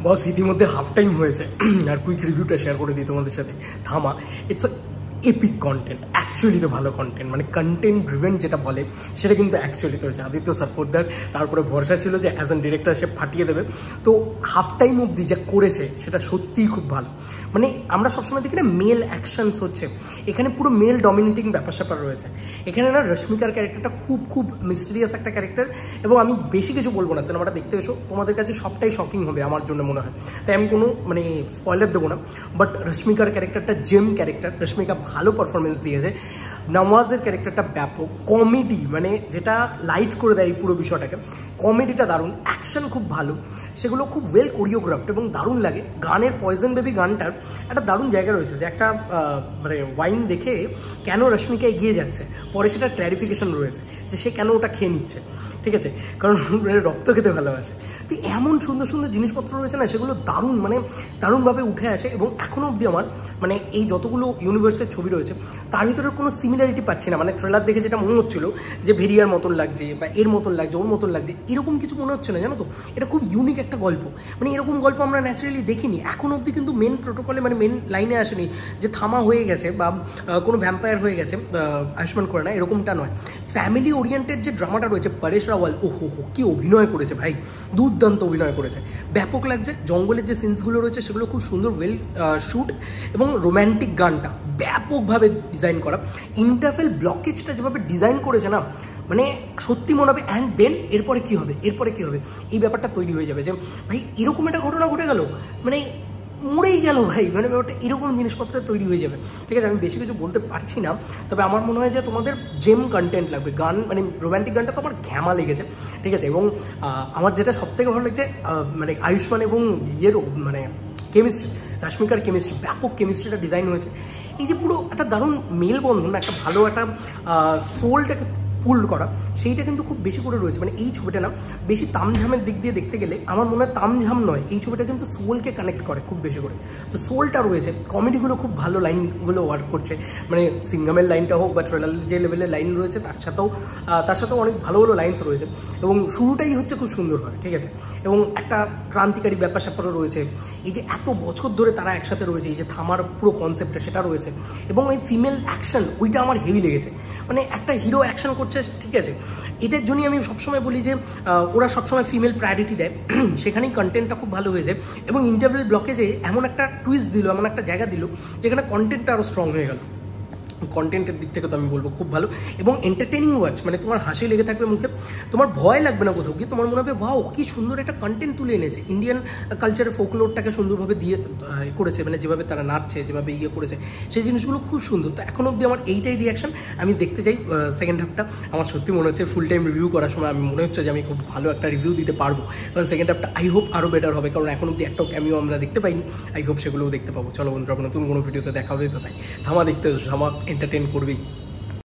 বস ইতিমধ্যে half time হয়েছে আর quick রিভিউটা শেয়ার করে দিই তোমাদের সাথে। থামা ইটস এপিক কন্টেন্ট, অ্যাকচুয়ালি তো ভালো কন্টেন্ট, মানে কন্টেন্ট ড্রিভেন যেটা বলে সেটা কিন্তু অ্যাকচুয়ালি তো হচ্ছে। আদিত্য সাপোর্টদার তারপরে ভরসা ছিল যে অ্যাজ অ্যান ডিরেক্টর সে ফাটিয়ে দেবে, তো হাফ টাইম অবধি যা করেছে সেটা সত্যিই খুব ভালো। মানে আমরা সবসময় দেখি না মেল অ্যাকশনস হচ্ছে, এখানে পুরো মেল ডমিনেটিং ব্যাপার স্যাপার রয়েছে। এখানে না রশ্মিকার ক্যারেক্টারটা খুব খুব মিস্টেরিয়াস একটা ক্যারেক্টার, এবং আমি বেশি কিছু বলবো না, সিনেমাটা দেখতে এসো, তোমাদের কাছে সবটাই শকিং হবে আমার জন্য মনে হয়, তাই আমি কোনো মানে স্পয়লার দেবো না। বাট রশ্মিকার ক্যারেক্টারটা জেম ক্যারেক্টার, রশ্মিকা ভালো পারফরমেন্স দিয়েছে। নওয়াজের ক্যারেক্টারটা ব্যাপক, কমেডি মানে যেটা লাইট করে দেয় এই পুরো বিষয়টাকে, কমেডিটা দারুণ, অ্যাকশন খুব ভালো, সেগুলো খুব ওয়েল কোরিওগ্রাফড এবং দারুণ লাগে। গানের পয়জন বেবি গানটার একটা দারুণ জায়গা রয়েছে, যে একটা মানে ওয়াইন দেখে কেন রশ্মিকা এগিয়ে যাচ্ছে, পরে সেটা ক্ল্যারিফিকেশন রয়েছে যে সে কেন ওটা খেয়ে নিচ্ছে, ঠিক আছে, কারণ রক্ত খেতে ভালোবাসে। তো এমন সুন্দর সুন্দর জিনিসপত্র রয়েছে না, সেগুলো দারুণ মানে দারুণভাবে উঠে আসে। এবং এখনও অবধি আমার মানে এই যতগুলো ইউনিভার্সের ছবি রয়েছে তার ভিতরে কোনো সিমিলারিটি পাচ্ছি না। মানে ট্রেলার দেখে যেটা মনে হচ্ছিল যে ভেরিয়ার মতন লাগছে বা এর মতন লাগছে ওর মতন লাগছে, এরকম কিছু মনে হচ্ছে না, জানো তো। এটা খুব ইউনিক একটা গল্প, মানে এরকম গল্প আমরা ন্যাচারালি দেখিনি এখন অবধি, কিন্তু মেন প্রোটোকলে মানে মেন লাইনে আসেনি যে থামা হয়ে গেছে বা কোনো ভ্যাম্পায়ার হয়ে গেছে আয়ুষ্মান খুরানা, এরকমটা নয়। ফ্যামিলি ওরিয়েন্টেড যে ড্রামাটা রয়েছে, পরেশ রাওয়াল ওহো হো কি অভিনয় করেছে ভাই, দুর্দান্ত অভিনয় করেছে, ব্যাপক লাগছে। জঙ্গলের যে সিনসগুলো রয়েছে সেগুলো খুব সুন্দর ওয়েল শ্যুট, এবং রোম্যান্টিক গানটা ব্যাপকভাবে ডিজাইন করা। ইন্টারভেল ব্লকেজটা যেভাবে ডিজাইন করেছে না, মানে সত্যি মনে হবে অ্যান্ড দেন এরপরে কী হবে, এরপরে কী হবে, এই ব্যাপারটা তৈরি হয়ে যাবে যে ভাই এরকম একটা ঘটনা ঘটে গেল, মানে মরেই গেল ভাই, মানে ব্যাপারটা এরকম জিনিসপত্র তৈরি হয়ে যাবে, ঠিক আছে। আমি বেশি কিছু বলতে পারছি না, তবে আমার মনে হয় যে তোমাদের জেম কন্টেন্ট লাগবে। গান মানে রোম্যান্টিক গানটা তো আমার ঘ্যামা লেগেছে, ঠিক আছে। এবং আমার যেটা সবথেকে ভালো লাগছে মানে আয়ুষ্মান এবং ইয়েরও মানে কেমিস্ট্রি, রশ্মিকার কেমিস্ট্রি, ব্যাপক কেমিস্ট্রিটা ডিজাইন হয়েছে। এই যে পুরো একটা দারুণ মেলবন্ধন, একটা ভালো একটা সোলটাকে পুল্ড করা, সেইটা কিন্তু খুব বেশি করে রয়েছে। মানে এই ছবিটা না বেশি তামঝামের দিক দিয়ে দেখতে গেলে আমার মনে হয় তামঝাম নয়, এই ছবিটা কিন্তু সোলকে কানেক্ট করে খুব বেশি করে, তো সোলটা রয়েছে। কমেডিগুলো খুব ভালো লাইনগুলো ওয়ার্ক করছে, মানে সিঙ্গামের লাইনটা হোক বা ট্রেলারের যে লেভেলের লাইন রয়েছে তার সাথেও অনেক ভালো ভালো লাইন্স রয়েছে, এবং শুরুটাই হচ্ছে খুব সুন্দর হয়, ঠিক আছে। এবং একটা ক্রান্তিকারী ব্যাপার স্যাপারও রয়েছে, এই যে এত বছর ধরে তারা একসাথে রয়েছে, এই যে থামার পুরো কনসেপ্টটা সেটা রয়েছে, এবং ওই ফিমেল অ্যাকশন ওইটা আমার হেভি লেগেছে। মানে একটা হিরো অ্যাকশন করছে, ঠিক আছে, এটার জন্যই আমি সবসময় বলি যে ওরা সবসময় ফিমেল প্রায়োরিটি দেয়, সেখানেই কন্টেন্টটা খুব ভালো হয়েছে। এবং ইন্টারভেল ব্লকেজে এমন একটা টুইস্ট দিল, এমন একটা জায়গা দিল যেখানে কন্টেন্টটা আরও স্ট্রং হয়ে গেল। কন্টেন্টের দিক থেকে তো আমি বলবো খুব ভালো, এবং এন্টারটেনিং ওয়াচ, মানে তোমার হাসি লেগে থাকবে মুখে, তোমার ভয় লাগবে না কোথাও গিয়ে, তোমার মনে হবে ভাও কি সুন্দর একটা কন্টেন্ট তুলে এনেছে, ইন্ডিয়ান কালচারের ফোকলোরটাকে সুন্দরভাবে দিয়ে করেছে, মানে যেভাবে তারা নাচছে, যেভাবে ইয়ে করেছে, সেই জিনিসগুলো খুব সুন্দর। তো এখন অবধি আমার এইটাই রিয়াকশন, আমি দেখতে চাই সেকেন্ড হাফটা। আমার সত্যি মনে হচ্ছে ফুল টাইম রিভিউ করার সময় আমি মনে হচ্ছে যে আমি খুব ভালো একটা রিভিউ দিতে পারবো, কারণ সেকেন্ড হাফটা আই হোপ আরও বেটার হবে, কারণ এখন অবধি একটাও ক্যামিও আমরা দেখতে পাইনি, আই হোপ সেগুলোও দেখতে পাবো। চলো বন্ধুরা, নতুন কোনো ভিডিওতে দেখা হবে, ভাই থামা দেখতে, থামা এন্টারটেন করবেই।